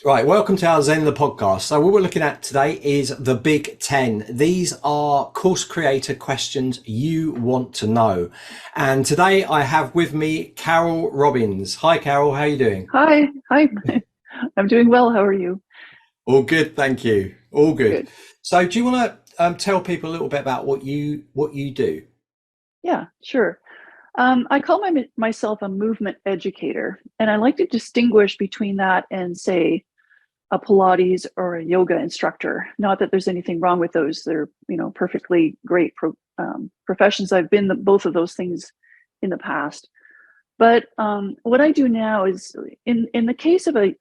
Right, welcome to our Zenler podcast. So what we're looking at today is the Big 10. These are course creator questions you want to know. And today I have with me Carol Robbins. Hi Carol, how are you doing? Hi. I'm doing well. How are you? All good, thank you. All good. Good. So do you want to tell people a little bit about what you do? Yeah, sure. I call myself a movement educator, and I like to distinguish between that and, say, a Pilates or a yoga instructor. Not that there's anything wrong with those; they're perfectly great professions. I've been both of those things in the past. But what I do now is, in the case of a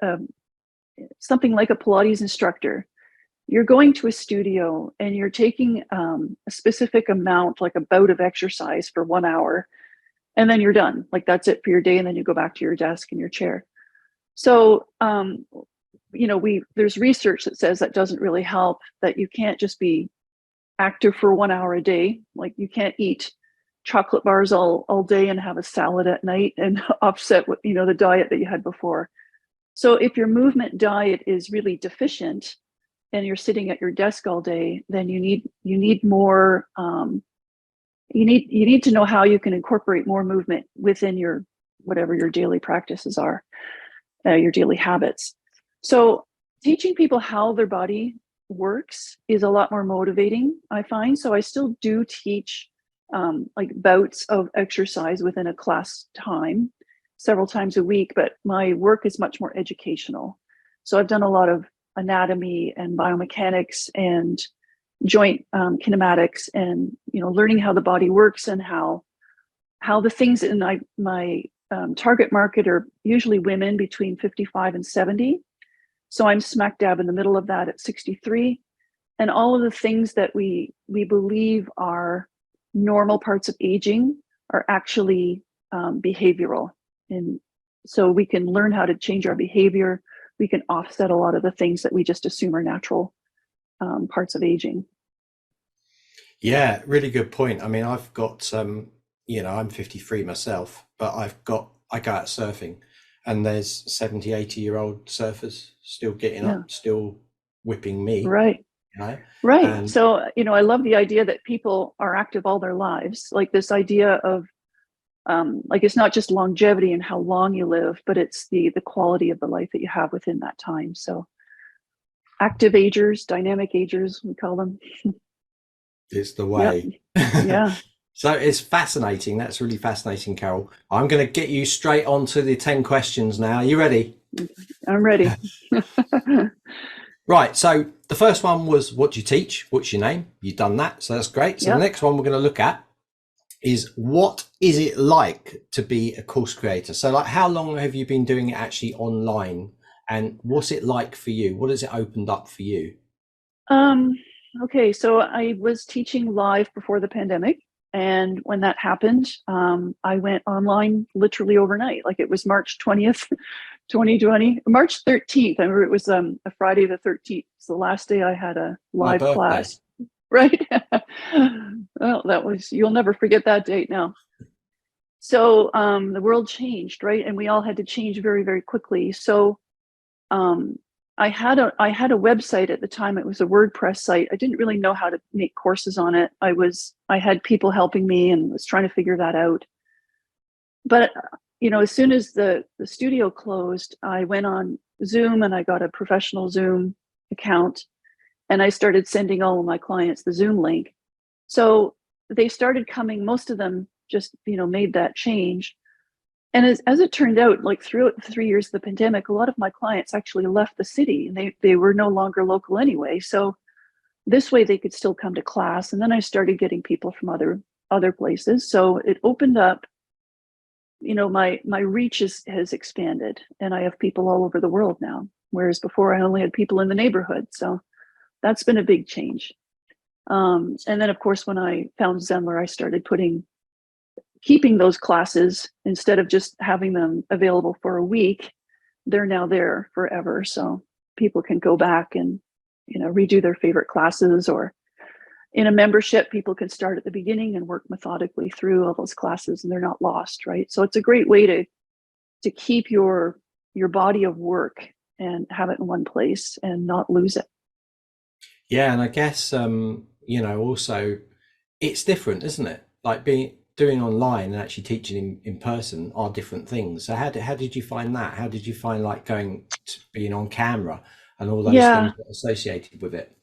something like a Pilates instructor, you're going to a studio and you're taking a specific amount, like a bout of exercise for 1 hour, and then you're done. Like that's it for your day, and then you go back to your desk and your chair. So, we there's research that says that doesn't really help. That you can't just be active for 1 hour a day. Like you can't eat chocolate bars all day and have a salad at night and offset what the diet that you had before. So if your movement diet is really deficient, and you're sitting at your desk all day, then you need more. You need to know how you can incorporate more movement within your whatever your daily practices are, your daily habits. So teaching people how their body works is a lot more motivating, I find. So I still do teach like bouts of exercise within a class time, several times a week, but my work is much more educational. So I've done a lot of anatomy and biomechanics and joint kinematics, and learning how the body works, and how the things in my target market are usually women between 55 and 70. So I'm smack dab in the middle of that at 63. And all of the things that we believe are normal parts of aging are actually behavioral. And so we can learn how to change our behavior. We can offset a lot of the things that we just assume are natural parts of aging. Yeah, really good point. I mean, I've got I'm 53 myself, but I go out surfing and there's 70, 80-year-old surfers still getting Yeah, up, still whipping me, right. you know. Right. And So, I love the idea that people are active all their lives. Like this idea of like it's not just longevity and how long you live, but it's the quality of the life that you have within that time. So active agers, dynamic agers, we call them. it's the Yep. way. Yeah. So it's fascinating. That's really fascinating, Carol. I'm going to get you straight on to the 10 questions now. Are you ready? I'm ready. Right. So the first one was, what do you teach? What's your name? You've done that. So that's great. So the Yep. next one we're going to look at is, what is it like to be a course creator? So like, how long have you been doing it actually online, and what's it like for you? What has it opened up for you? Um, okay, so I was teaching live before the pandemic. And when that happened, I went online literally overnight. Like it was March 20th, 2020, March 13th. I remember it was a Friday the 13th. It's the last day I had a My live birthday. class, right? Well, you'll never forget that date now. So the world changed, right? And we all had to change very, very quickly. So um, I had a website at the time. It was a WordPress site. I didn't really know how to make courses on it. I had people helping me and was trying to figure that out. But as soon as the studio closed, I went on Zoom and I got a professional Zoom account, and I started sending all of my clients the Zoom link. So they started coming. Most of them just made that change. And as it turned out, like throughout the 3 years of the pandemic, a lot of my clients actually left the city, and they were no longer local anyway. So this way they could still come to class. And then I started getting people from other places. So it opened up, my reach has expanded, and I have people all over the world now. Whereas before I only had people in the neighborhood. So that's been a big change. And then of course, when I found Zenler, I started keeping those classes. Instead of just having them available for a week, they're now there forever. So people can go back and, redo their favorite classes, or in a membership, people can start at the beginning and work methodically through all those classes, and they're not lost, right? So it's a great way to keep your body of work Mm. and have it in one place and not lose it. Yeah, and I guess also it's different, isn't it? Like being doing online and actually teaching in person are different things. So how did you find that? How did you find like going to being on camera and all those things Yeah, that are associated with it?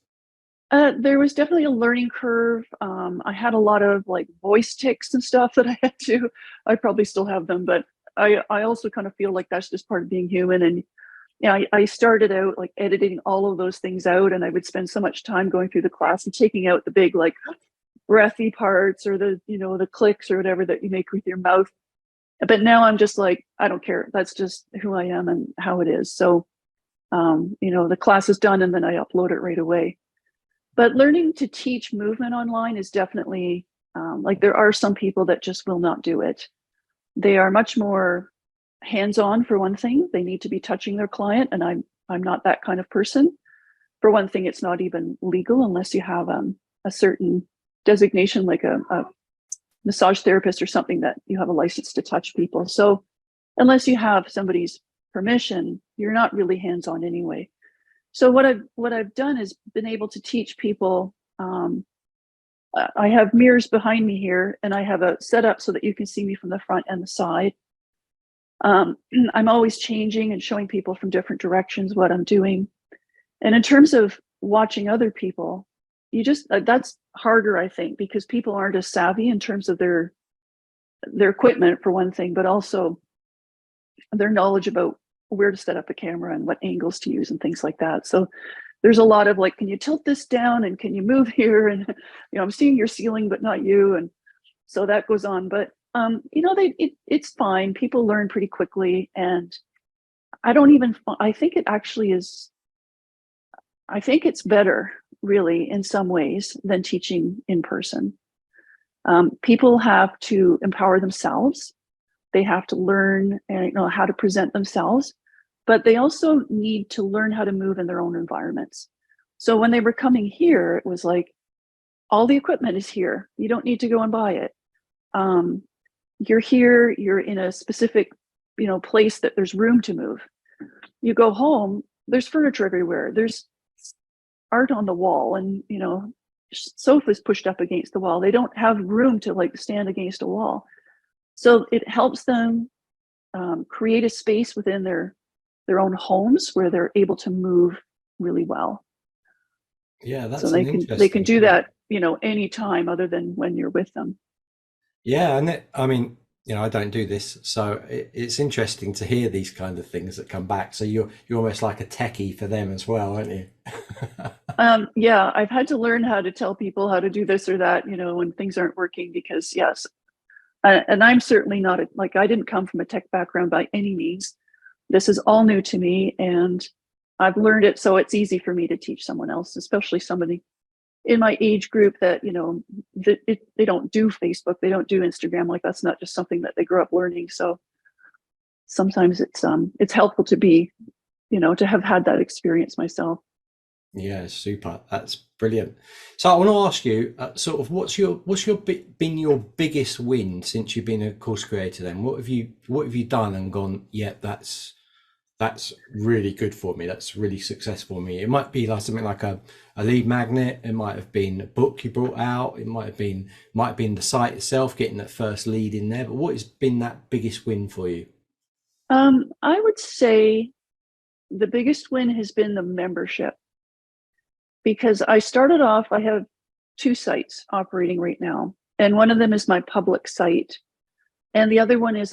there was definitely a learning curve. I had a lot of like voice tics and stuff that I had to. I probably still have them, but I also kind of feel like that's just part of being human. And yeah, I started out like editing all of those things out, and I would spend so much time going through the class and taking out the big like breathy parts or the clicks or whatever that you make with your mouth. But now I'm just like, I don't care. That's just who I am and how it is. So the class is done and then I upload it right away. But learning to teach movement online is definitely like there are some people that just will not do it. They are much more hands-on for one thing. They need to be touching their client, and I'm not that kind of person. For one thing, it's not even legal unless you have a certain designation, like a massage therapist or something, that you have a license to touch people. So unless you have somebody's permission, you're not really hands-on anyway. So what I've done is been able to teach people. I have mirrors behind me here, and I have a setup so that you can see me from the front and the side. I'm always changing and showing people from different directions what I'm doing. And in terms of watching other people, you just that's harder, I think, because people aren't as savvy in terms of their equipment for one thing, but also their knowledge about where to set up a camera and what angles to use and things like that. So there's a lot of like, can you tilt this down and can you move here? And I'm seeing your ceiling, but not you. And so that goes on. But it's fine. People learn pretty quickly, and I think it actually is. I think it's better, really, in some ways than teaching in person. People have to empower themselves. They have to learn and how to present themselves, but they also need to learn how to move in their own environments. So when they were coming here, it was like all the equipment is here. You don't need to go and buy it. Um, you're here. You're in a specific, place that there's room to move. You go home. There's furniture everywhere. There's art on the wall, and sofas pushed up against the wall. They don't have room to like stand against a wall. So it helps them create a space within their own homes where they're able to move really well. Yeah, So that's an they can interesting do point. that, anytime other than when you're with them. Yeah, and I mean, I don't do this, so it's interesting to hear these kind of things that come back. So you're almost like a techie for them as well, aren't you? Yeah, I've had to learn how to tell people how to do this or that, when things aren't working, because yes, and I'm certainly not like, I didn't come from a tech background by any means. This is all new to me, and I've learned it, so it's easy for me to teach someone else, especially somebody in my age group that they don't do Facebook, they don't do Instagram. Like, that's not just something that they grew up learning. So sometimes it's helpful to be, to have had that experience myself. Yeah, super. That's brilliant. So I want to ask you, sort of, been your biggest win since you've been a course creator? Then what have you done and gone? Yeah, that's really good for me. That's really successful for me. It might be like something like a lead magnet. It might have been a book you brought out. It might have been the site itself, getting that first lead in there. But what has been that biggest win for you? I would say the biggest win has been the membership, because I started off, I have two sites operating right now, and one of them is my public site, and the other one is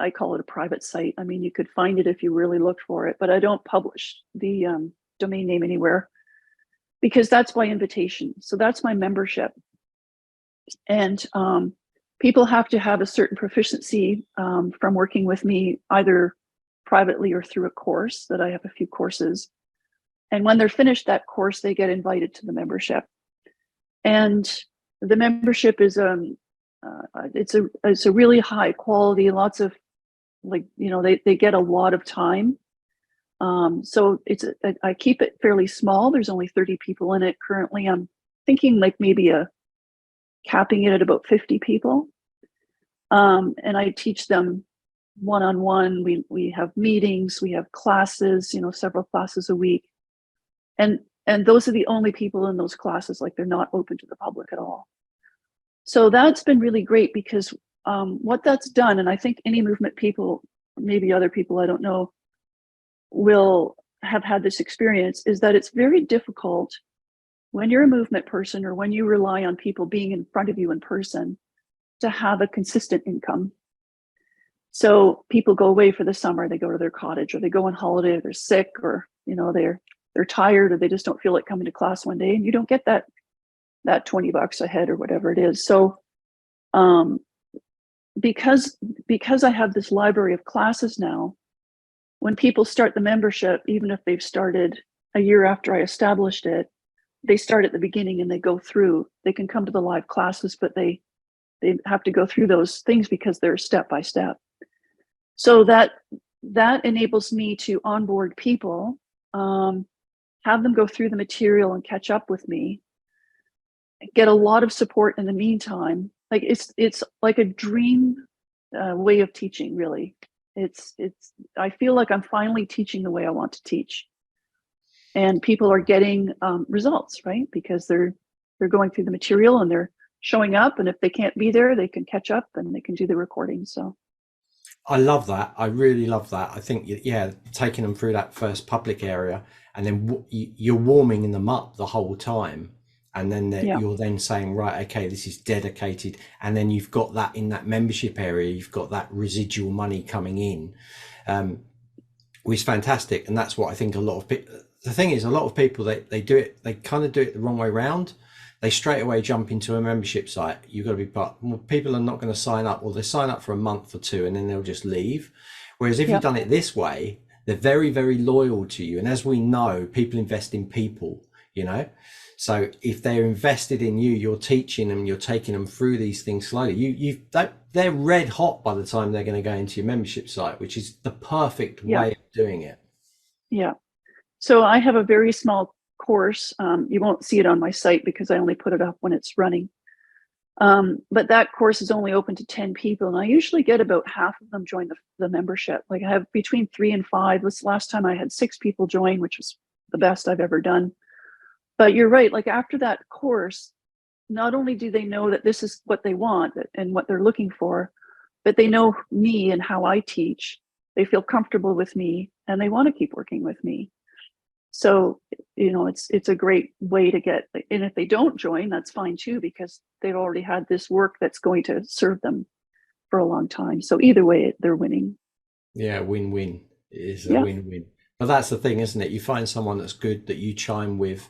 I call it a private site. I mean, you could find it if you really looked for it, but I don't publish the domain name anywhere, because that's by invitation. So that's my membership. And people have to have a certain proficiency from working with me, either privately or through a course, that I have a few courses. And when they're finished that course, they get invited to the membership. And the membership is it's a really high quality, lots of, like, they get a lot of time. So I keep it fairly small. There's only 30 people in it currently. I'm thinking like maybe capping it at about 50 people. And I teach them one-on-one. We have meetings, we have classes, several classes a week. And those are the only people in those classes, like they're not open to the public at all. So that's been really great because what that's done, and I think any movement people, maybe other people, I don't know, will have had this experience, is that it's very difficult when you're a movement person or when you rely on people being in front of you in person to have a consistent income. So people go away for the summer, they go to their cottage, or they go on holiday, or they're sick, or they're tired, or they just don't feel like coming to class one day, and you don't get that $20 a head or whatever it is. So because I have this library of classes now, when people start the membership, even if they've started a year after I established it, they start at the beginning and they go through. They can come to the live classes, but they have to go through those things because they're step by step. So that enables me to onboard people, have them go through the material and catch up with me, get a lot of support in the meantime. Like it's like a dream way of teaching, really. I feel like I'm finally teaching the way I want to teach, and people are getting results, right? Because they're going through the material and they're showing up, and if they can't be there, they can catch up and they can do the recording. So I love that. I really love that. I think, yeah, taking them through that first public area, and then you're warming them up the whole time. And then yeah, you're then saying, right, okay, this is dedicated. And then you've got that in that membership area, you've got that residual money coming in, which is fantastic. And that's what I think a lot of people, the thing is, a lot of people, they do it, they kind of do it the wrong way around. They straight away jump into a membership site. You've got to be people are not going to sign up, or they sign up for a month or two and then they'll just leave. Whereas if you've done it this way, they're very, very loyal to you. And as we know, people invest in people, So if they're invested in you, you're teaching them, you're taking them through these things slowly. They're red hot by the time they're going to go into your membership site, which is the perfect way of doing it. Yeah. So I have a very small course. You won't see it on my site because I only put it up when it's running. But that course is only open to 10 people. And I usually get about half of them join the membership. Like I have between 3 and 5. This last time I had 6 people join, which was the best I've ever done. But you're right, like after that course, not only do they know that this is what they want and what they're looking for, but they know me and how I teach. They feel comfortable with me and they want to keep working with me. So, it's a great way to get, and if they don't join, that's fine too, because they've already had this work that's going to serve them for a long time. So either way, they're winning. Yeah, win-win. It is a win-win. But that's the thing, isn't it? You find someone that's good that you chime with,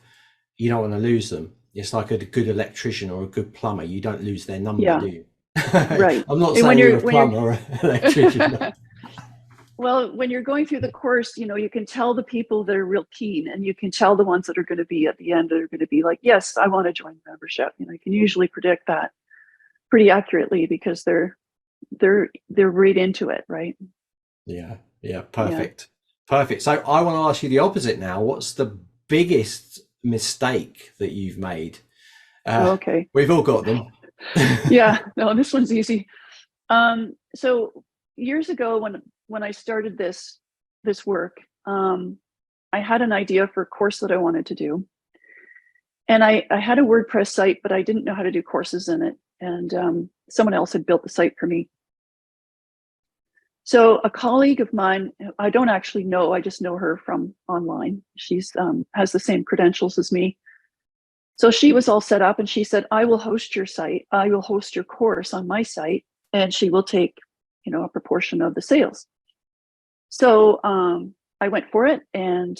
you don't want to lose them. It's like a good electrician or a good plumber. You don't lose their number, do you? Right. I'm not saying you're a plumber or an electrician. Well, when you're going through the course, you can tell the people that are real keen, and you can tell the ones that are going to be at the end that are going to be like, yes, I want to join the membership. You can usually predict that pretty accurately because they're right into it, right? Yeah. Perfect. So I want to ask you the opposite now. What's the biggest mistake that you've made? Okay. We've all got them. Yeah, no, this one's easy. So years ago when I started this work, I had an idea for a course that I wanted to do. And I had a WordPress site, but I didn't know how to do courses in it. And someone else had built the site for me. So a colleague of mine, I don't actually know, I just know her from online. She's has the same credentials as me. So she was all set up and she said, I will host your site. I will host your course on my site, and she will take, a proportion of the sales. So I went for it, and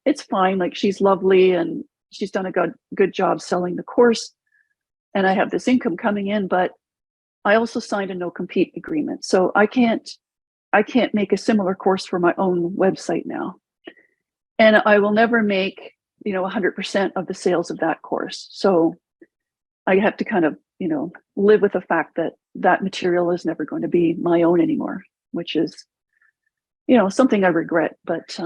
it's fine. Like, she's lovely and she's done a good job selling the course, and I have this income coming in, but I also signed a no compete agreement. So I can't make a similar course for my own website now. And I will never make, 100% of the sales of that course. So I have to kind of, live with the fact that that material is never going to be my own anymore, which is, something I regret, but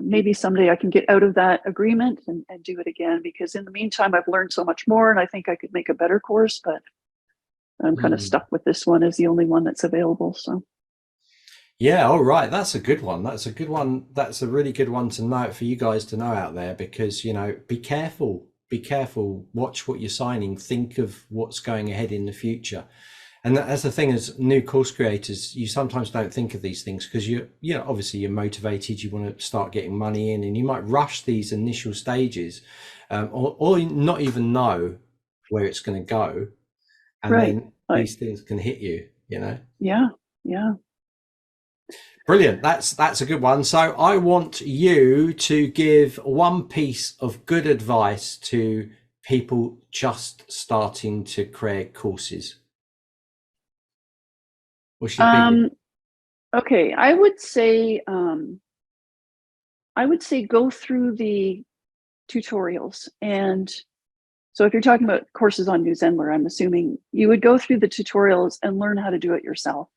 maybe someday I can get out of that agreement and do it again, because in the meantime, I've learned so much more, and I think I could make a better course, but I'm kind of stuck with this one as the only one that's available. So Yeah, all right. That's a good one. That's a good one. That's a really good one to know for you guys to know out there, because, be careful. Be careful. Watch what you're signing. Think of what's going ahead in the future. And that's the thing, as new course creators, you sometimes don't think of these things because obviously you're motivated, you want to start getting money in, and you might rush these initial stages, or not even know where it's going to go. And right. then these things can hit you. Yeah. Yeah. Brilliant. That's a good one. So I want you to give one piece of good advice to people just starting to create courses. What's your big one? Okay. I would say go through the tutorials. And so if you're talking about courses on New Zenler, I'm assuming you would go through the tutorials and learn how to do it yourself.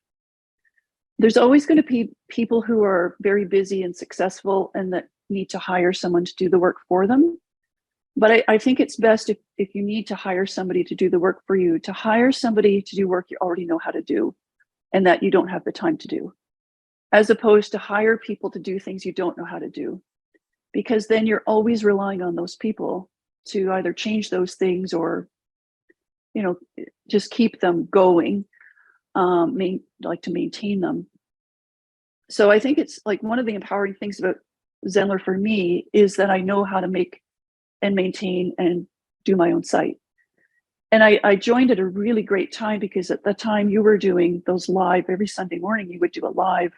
There's always going to be people who are very busy and successful and that need to hire someone to do the work for them. But I think it's best if you need to hire somebody to do the work for you, to hire somebody to do work you already know how to do and that you don't have the time to do, as opposed to hire people to do things you don't know how to do. Because then you're always relying on those people to either change those things or, just keep them going, to maintain them. So I think it's like one of the empowering things about Zenler for me is that I know how to make and maintain and do my own site. And I joined at a really great time because at the time you were doing those live every Sunday morning, you would do a live,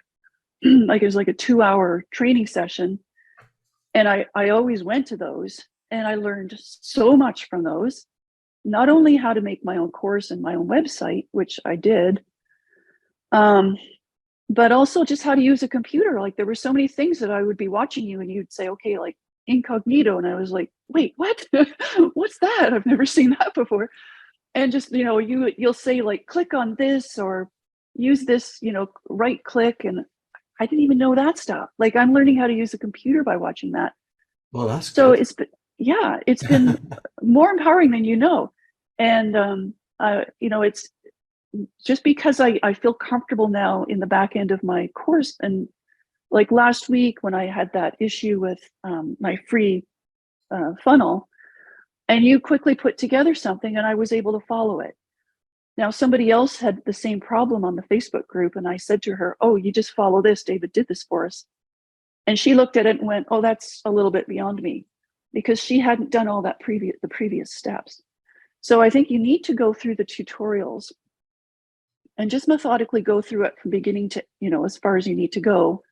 like it was like a 2-hour training session. And I always went to those and I learned so much from those, not only how to make my own course and my own website, which I did, but also just how to use a computer. Like there were so many things that I would be watching you and you'd say, okay, like incognito. And I was like, wait, what? What's that? I've never seen that before. And just, you'll say like, click on this or use this, right click. And I didn't even know that stuff. Like I'm learning how to use a computer by watching that. Well, that's So good. it's been more empowering than you know. And, it's just because I feel comfortable now in the back end of my course. And like last week when I had that issue with my free funnel, and you quickly put together something and I was able to follow it. Now, somebody else had the same problem on the Facebook group. And I said to her, oh, you just follow this. David did this for us. And she looked at it and went, oh, that's a little bit beyond me, because she hadn't done all that the previous steps. So I think you need to go through the tutorials and just methodically go through it from beginning to, as far as you need to go.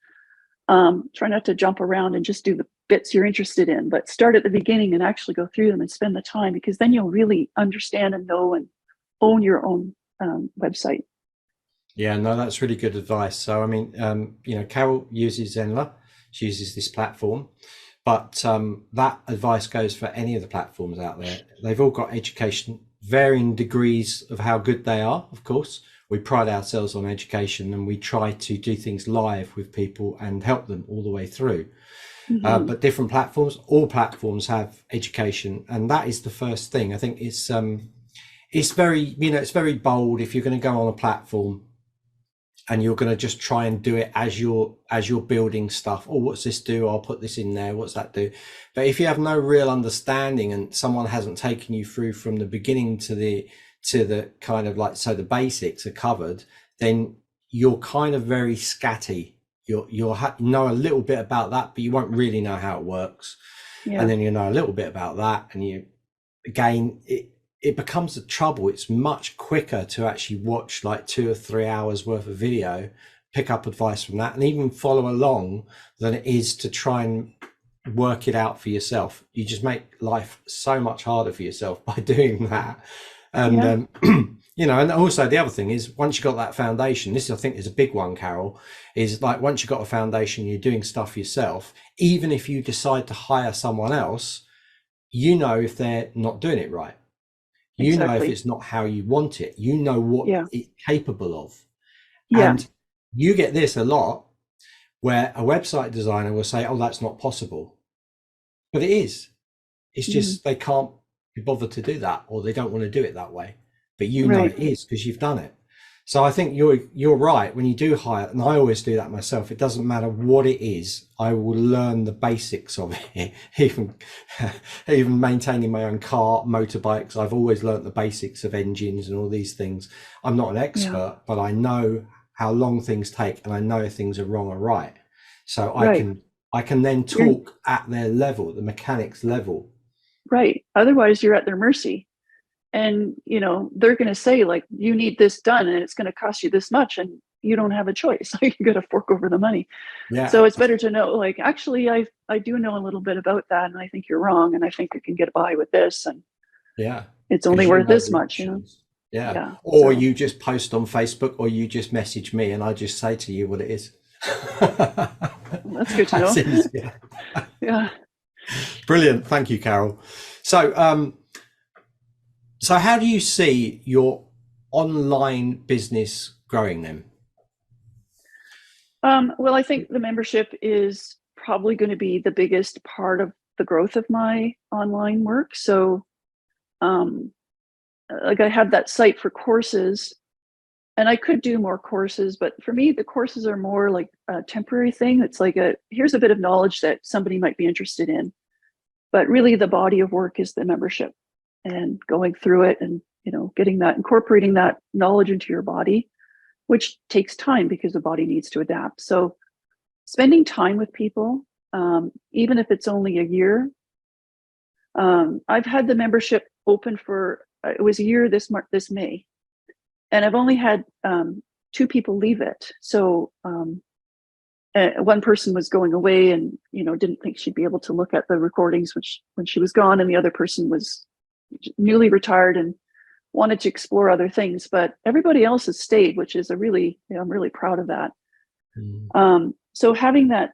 Try not to jump around and just do the bits you're interested in, but start at the beginning and actually go through them and spend the time, because then you'll really understand and know and own your own website. Yeah, no, that's really good advice. So, I mean, Carol uses Zenler. She uses this platform, but that advice goes for any of the platforms out there. They've all got education, varying degrees of how good they are. Of course, we pride ourselves on education and we try to do things live with people and help them all the way through. Mm-hmm. But different platforms, all platforms have education, and that is the first thing. I think it's very, it's very bold if you're going to go on a platform and you're going to just try and do it as you're building stuff. Oh, what's this do? I'll put this in there. What's that do? But if you have no real understanding and someone hasn't taken you through from the beginning to the kind of like, so the basics are covered, then you're kind of very scatty. You'll know a little bit about that, but you won't really know how it works. Yeah. And then you know a little bit about that, and it becomes a trouble. It's much quicker to actually watch like 2 or 3 hours worth of video, pick up advice from that, and even follow along, than it is to try and work it out for yourself. You just make life so much harder for yourself by doing that. And and also the other thing is, once you've got that foundation, this I think is a big one, Carol, is like once you've got a foundation, you're doing stuff yourself, even if you decide to hire someone else, if they're not doing it right. Exactly. Know if it's not how you want it, know what it's capable of. Yeah. And you get this a lot, where a website designer will say, oh, that's not possible. But it is. It's just they can't be bothered to do that, or they don't want to do it that way. but you know Right. it is because you've done it. So I think you're right when you do hire, and I always do that myself. It doesn't matter what it is, I will learn the basics of it. Even maintaining my own car, motorbikes, I've always learned the basics of engines and all these things. I'm not an Yeah. expert, but I know how long things take, and I know if things are wrong or right. So Right. I can then You're talk at their level, the mechanics level. right. Otherwise, you're at their mercy. And, they're going to say, like, you need this done and it's going to cost you this much. And you don't have a choice. You got to fork over the money. Yeah, So it's better to know, like, actually, I do know a little bit about that. And I think you're wrong. And I think you can get by with this. And yeah, it's only because you worth know this the much. options. Yeah, Yeah. or So you just post on Facebook, or you just message me, and I just say to you what it is. that's good to That's know. easy. Yeah. Brilliant, thank you, Carol. So how do you see your online business growing then? Well, I think the membership is probably going to be the biggest part of the growth of my online work. So, um, like, I have that site for courses, and I could do more courses, but for me, the courses are more like a temporary thing. It's like here's a bit of knowledge that somebody might be interested in, but really the body of work is the membership and going through it and, incorporating that knowledge into your body, which takes time because the body needs to adapt. So spending time with people, even if it's only a year. I've had the membership open for it was a year this May, and I've only had two people leave it. So one person was going away, and didn't think she'd be able to look at the recordings when she was gone, and the other person was newly retired and wanted to explore other things. But everybody else has stayed, which is I'm really proud of that. Mm. So having that,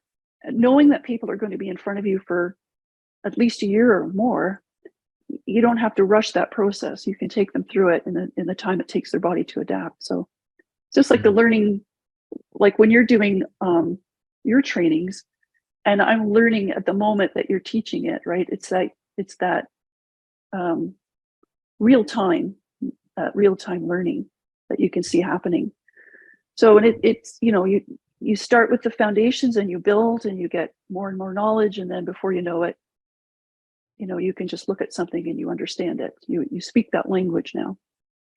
knowing that people are going to be in front of you for at least a year or more, you don't have to rush that process. You can take them through it in the time it takes their body to adapt. So it's just like the Mm. learning, like when you're doing your trainings, and I'm learning at the moment that you're teaching it, right? It's that um, real time, real time learning that you can see happening. So, and it's you start with the foundations and you build and you get more and more knowledge, and then before you know it, you can just look at something and you understand it. You speak that language now.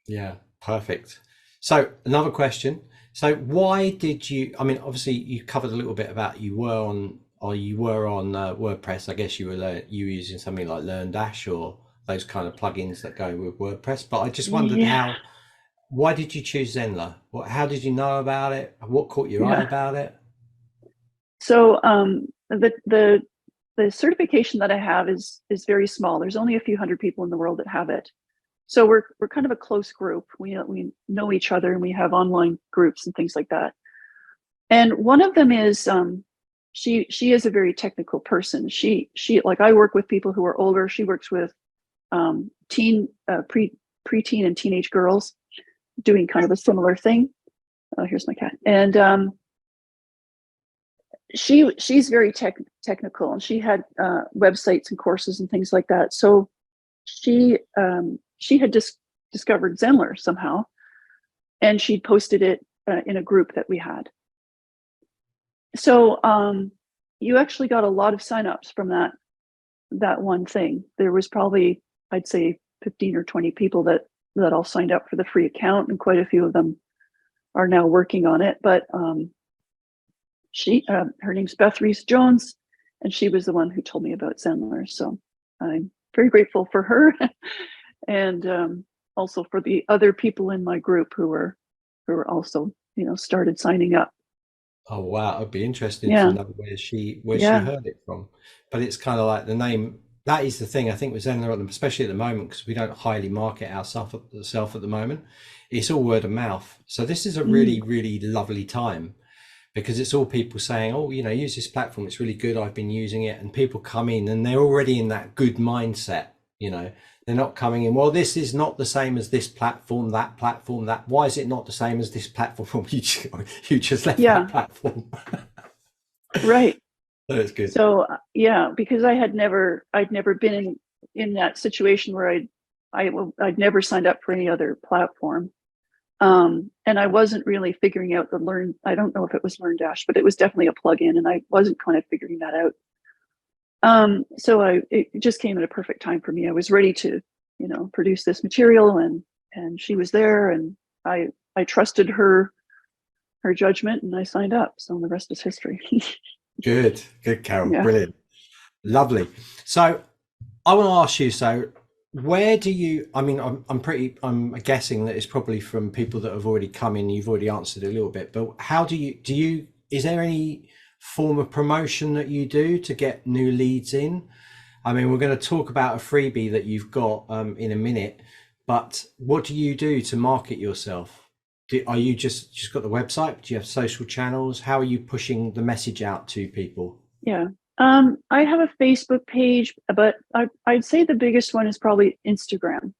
Yeah, perfect. So another question. So why did you, I mean, obviously you covered a little bit about you were on WordPress. I guess you were using something like LearnDash or those kind of plugins that go with WordPress. But I just wondered Yeah, why did you choose Zenler? How did you know about it? What caught your eye yeah. about it? So the certification that I have is very small. There's only a few hundred people in the world that have it. So we're kind of a close group. We know each other, and we have online groups and things like that. And one of them is she is a very technical person. She like, I work with people who are older. She works with preteen and teenage girls doing kind of a similar thing. Oh, here's my cat. And she's very technical, and she had websites and courses and things like that. So she had discovered Zenler somehow, and she posted it in a group that we had. So you actually got a lot of signups from that one thing. There was probably, I'd say, 15 or 20 people that all signed up for the free account, and quite a few of them are now working on it. But her name's Beth Reese Jones, and she was the one who told me about Zenler. So I'm very grateful for her, and also for the other people in my group who were also started signing up. Oh wow, it'd be interesting to Yeah, know where she yeah, heard it from. But it's kind of like the name. That is the thing I think with Zenler, especially at the moment, because we don't highly market ourselves at the moment. It's all word of mouth. So this is a mm, really, really lovely time because it's all people saying, "Oh, use this platform. It's really good. I've been using it," and people come in and they're already in that good mindset. They're not coming in, well, this is not the same as this platform, that. Why is it not the same as this platform? You just left that yeah, platform. right. So it's good. So yeah, because I'd never been in that situation where I'd never signed up for any other platform. And I wasn't really figuring out I don't know if it was LearnDash, but it was definitely a plugin, and I wasn't kind of figuring that out. So it just came at a perfect time for me. I was ready to, produce this material, and she was there, and I trusted her judgment, and I signed up. So the rest is history. Good, Carol. Yeah. Brilliant. Lovely. So I want to ask you, so where do you, I mean, I'm guessing that it's probably from people that have already come in, you've already answered a little bit, but how is there any form of promotion that you do to get new leads in? I mean, we're going to talk about a freebie that you've got in a minute, but what do you do to market yourself? Are you just got the website? Do you have social channels? How are you pushing the message out to people? Yeah. I have a Facebook page, but I'd say the biggest one is probably Instagram.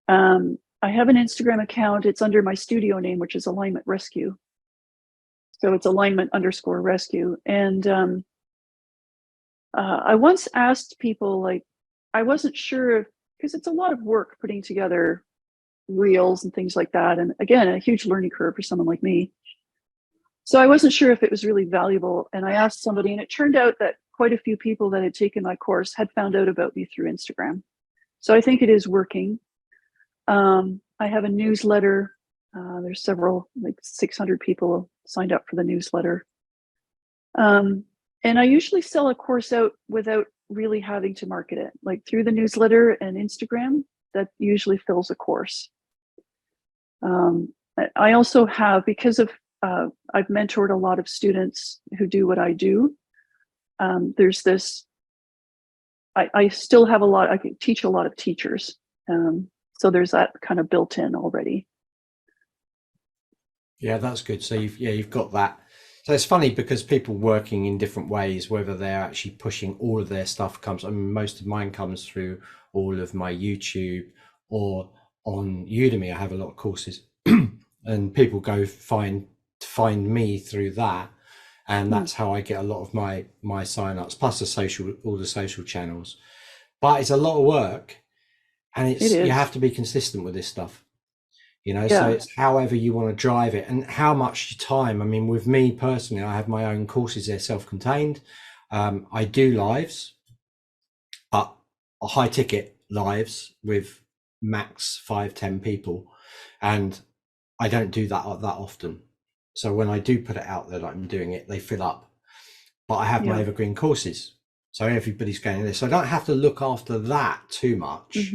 I have an Instagram account. It's under my studio name, which is Alignment Rescue. So it's alignment_rescue. And I once asked people, like, I wasn't sure because it's a lot of work putting together reels and things like that. And again, a huge learning curve for someone like me. So I wasn't sure if it was really valuable. And I asked somebody, and it turned out that quite a few people that had taken my course had found out about me through Instagram. So I think it is working. I have a newsletter. There's several, like 600 people signed up for the newsletter. And I usually sell a course out without really having to market it, like through the newsletter and Instagram. That usually fills a course. I also have, because of I've mentored a lot of students who do what I do. There's this, I still have I can teach a lot of teachers. So there's that kind of built in already. Yeah, that's good. So you've got that. So it's funny because people working in different ways, whether they're actually pushing all of their stuff I mean, most of mine comes through all of my YouTube or on Udemy. I have a lot of courses and people go find me through that. And that's how I get a lot of my signups, plus all the social channels. But it's a lot of work, and you have to be consistent with this stuff. So it's however you want to drive it and how much time. I mean, with me personally, I have my own courses. They're self-contained. I do lives, but high ticket lives with max 5-10 people, and I don't do that often. So when I do put it out there, like I'm doing it, they fill up. But I have my evergreen courses, so everybody's going in there. So I don't have to look after that too much,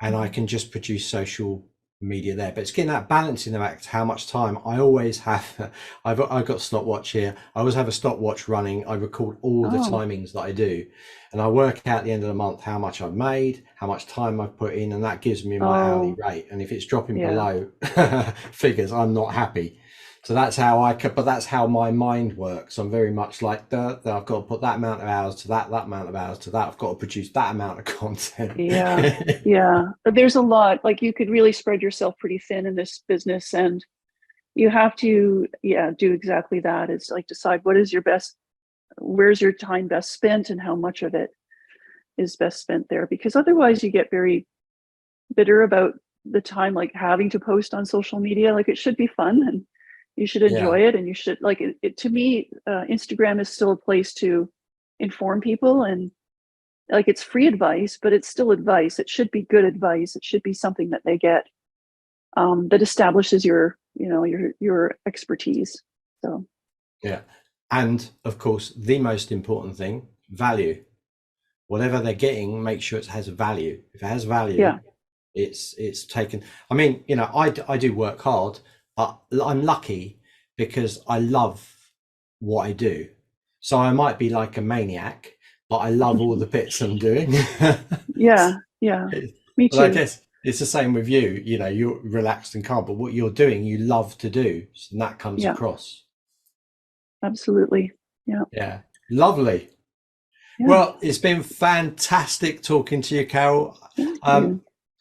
and I can just produce social media there. But it's getting that balance in the act. How much time I always have. I've got a stopwatch here. I always have a stopwatch running. I record all the timings that I do, and I work out at the end of the month how much I've made, how much time I've put in, and that gives me my hourly rate. And if it's dropping below figures, I'm not happy. So that's how but that's how my mind works. I'm very much like I've got to put that amount of hours to that amount of hours to that. I've got to produce that amount of content. Yeah. But there's a lot, like you could really spread yourself pretty thin in this business, and you have to, do exactly that. It's like decide where's your time best spent and how much of it is best spent there, because otherwise you get very bitter about the time, like having to post on social media. Like it should be fun and you should enjoy it, and you should like it. To me, Instagram is still a place to inform people, and like it's free advice, but it's still advice. It should be good advice. It should be something that they get that establishes your expertise. So and of course, the most important thing, value. Whatever they're getting, make sure it has a value. If it has value, it's taken. I mean, I do work hard, but I'm lucky because I love what I do. So I might be like a maniac, but I love all the bits I'm doing. Yeah. Me too. Well, I guess it's the same with you. You're relaxed and calm, but what you're doing, you love to do, and that comes across. Absolutely. Yeah. Lovely. Yeah. Well, it's been fantastic talking to you, Carol.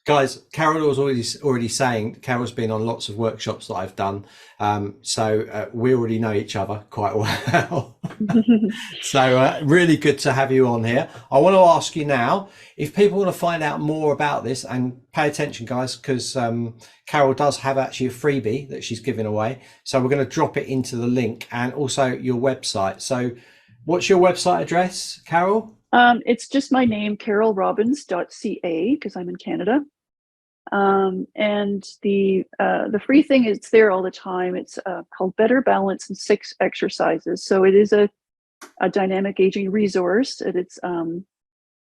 Guys, Carol was already saying, Carol's been on lots of workshops that I've done. So we already know each other quite well. So really good to have you on here. I want to ask you now, if people want to find out more about this, and pay attention, guys, because Carol does have actually a freebie that she's giving away. So we're going to drop it into the link, and also your website. So what's your website address, Carol? It's just my name, carolrobbins.ca, because I'm in Canada. And the free thing is there all the time. It's called Better Balance in 6 Exercises. So it is a dynamic aging resource. And it's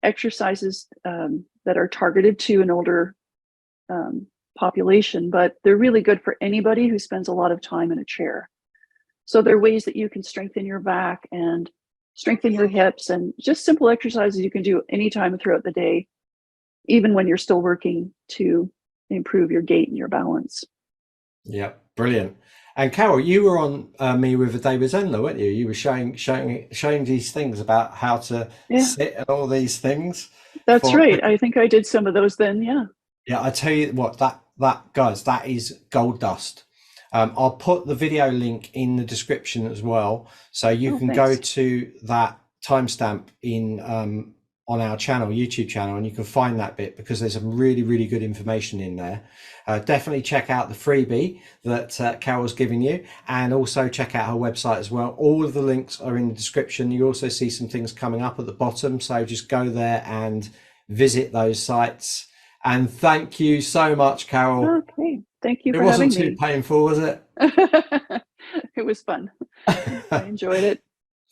exercises that are targeted to an older population, but they're really good for anybody who spends a lot of time in a chair. So there are ways that you can strengthen your back and strengthen your hips, and just simple exercises you can do anytime throughout the day, even when you're still working, to improve your gait and your balance. Yeah, brilliant. And Carol, you were on Me with a Day with Zenler, weren't you? You were showing these things about how to sit and all these things. That's right. I think I did some of those then. Yeah. Yeah, I tell you what, that guys, that is gold dust. I'll put the video link in the description as well, so you can go to that timestamp in on our channel, YouTube channel, and you can find that bit, because there's some really, really good information in there. Definitely check out the freebie that Carol's giving you, and also check out her website as well. All of the links are in the description. You also see some things coming up at the bottom, so just go there and visit those sites. And thank you so much, Carol. Okay, thank you for having me. It wasn't too painful, was it? It was fun. I enjoyed it.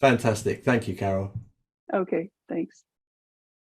Fantastic. Thank you, Carol. Okay, thanks.